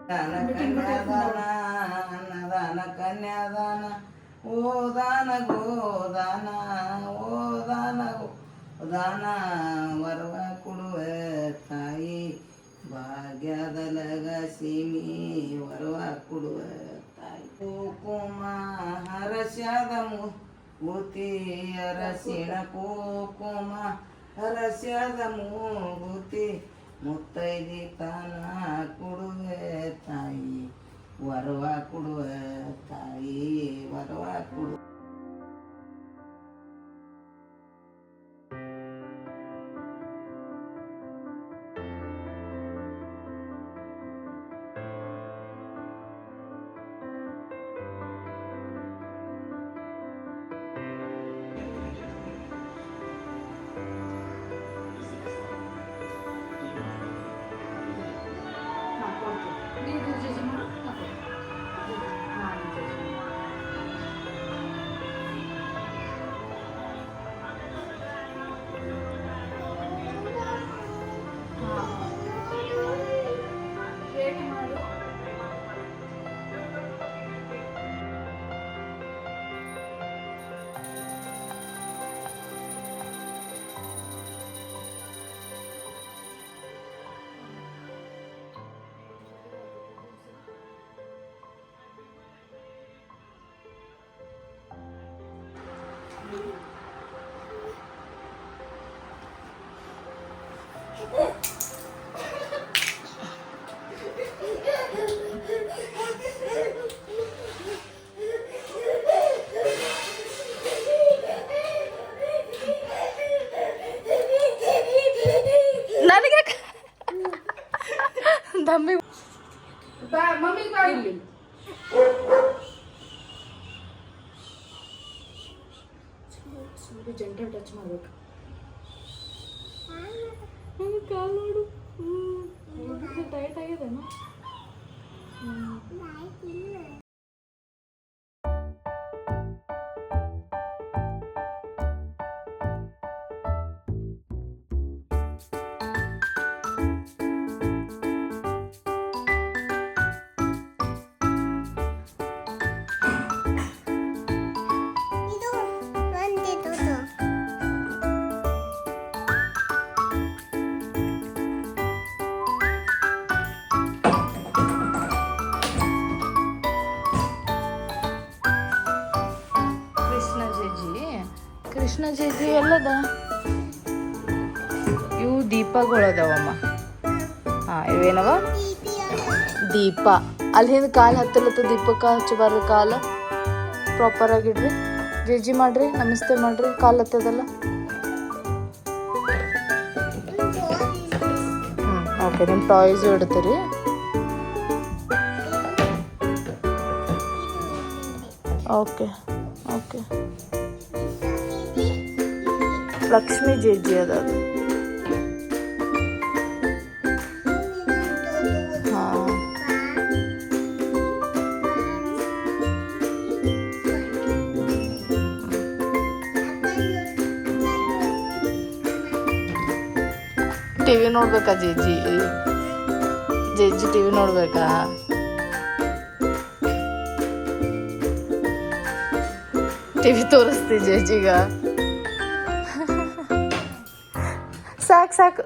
ದಾನ ಕನ್ಯಾದಾನ ಅನ್ನದಾನ ಕನ್ಯಾದಾನ ಓ ದಾನ ಗೋದಾನ ಓ ದಾನ ಗೋದಾನ ವರವ ಕೊಡುವ ತಾಯಿ ಭಾಗ್ಯದ ಲಗಸಿಮಿ ವರವ ಕೊಡುವ ತಾಯಿ ಕುಂಕುಮ ಹರಸ್ಯದ ಮೂತಿ ಅರಸಿಣ ಕುಂಕುಮ ಹರಸ್ಯದ ಮೂಗುತಿ ಮುತ್ತೈದಿ ತಾನ ಕೊಡುವೆ ತಾಯಿ ವರವ ಕೊಡುವ ತಾಯಿ ವರವ ಕೊಡು ನನಗೆ ದಮ್ಮಿ ಮಮ್ಮಿ ಬಾ ಇಲ್ಲಿ ಜಂಟಲ್ ಟಚ್ ಮಾಡ್ಬೇಕು ಕಾಲು ನೋಡು ಟೈಟ್ ಆಗಿದೆನಾ ಕೃಷ್ಣ ಜೇಜಿ ಎಲ್ಲದ ಇವು ದೀಪಗಳದವಮ್ಮ ಹಾಂ ಇವೇನವ ದೀಪ ಅಲ್ಲಿ ಹಿಂದೆ ಕಾಲು ಹತ್ತಲತ್ತ ದೀಪಕ್ಕೆ ಹಚ್ಚಬಾರ್ದು ಕಾಲು ಪ್ರಾಪರ್ ಆಗಿಡ್ರಿ ಜೇಜಿ ಮಾಡ್ರಿ ನಮಸ್ತೆ ಮಾಡ್ರಿ ಕಾಲು ಹತ್ತದಲ್ಲ ಓಕೆ ನಿಮ್ಮ ಟಾಯ್ಸ್ ಇಡ್ತೀರಿ ಓಕೆ ಓಕೆ ಲಕ್ಷ್ಮೀ ಜೇಜಿ ಅದ ಹಾಂ ಟಿವಿ ನೋಡ್ಬೇಕಾ ಜೇಜಿ ಜೇಜಿ ಟಿವಿ ನೋಡ್ಬೇಕಾ ಟಿವಿ ತೋರಿಸ್ತಿ ಜೇಜಿಗ ಸಾಕು ಸಾಕು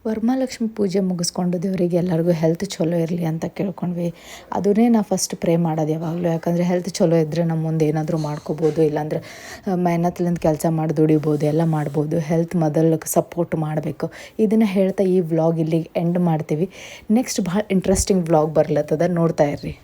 ವರಮಹಾಲಕ್ಷ್ಮಿ ಪೂಜೆ ಮುಗಿಸ್ಕೊಂಡು ದೇವರಿಗೆ ಎಲ್ಲರಿಗೂ ಹೆಲ್ತ್ ಚಲೋ ಇರಲಿ ಅಂತ ಕೇಳ್ಕೊಂಡ್ವಿ ಅದನ್ನೇ ನಾ ಫಸ್ಟ್ ಪ್ರೇ ಮಾಡೋದು ಯಾವಾಗಲೂ ಯಾಕಂದರೆ ಹೆಲ್ತ್ ಚಲೋ ಇದ್ದರೆ ನಮ್ಮ ಮುಂದೆ ಏನಾದರೂ ಮಾಡ್ಕೋಬೋದು ಇಲ್ಲಾಂದ್ರೆ ಮೆಹನತ್ಲಿಂದ ಕೆಲಸ ಮಾಡಿ ದುಡಿಬೋದು ಎಲ್ಲ ಮಾಡ್ಬೋದು ಹೆಲ್ತ್ ಮೊದಲು ಸಪೋರ್ಟ್ ಮಾಡಬೇಕು ಇದನ್ನು ಹೇಳ್ತಾ ಈ ವ್ಲಾಗ್ ಇಲ್ಲಿ ಎಂಡ್ ಮಾಡ್ತೀವಿ ನೆಕ್ಸ್ಟ್ ಭಾಳ ಇಂಟ್ರೆಸ್ಟಿಂಗ್ ವ್ಲಾಗ್ ಬರ್ಲತ್ತದ ನೋಡ್ತಾ ಇರ್ರಿ.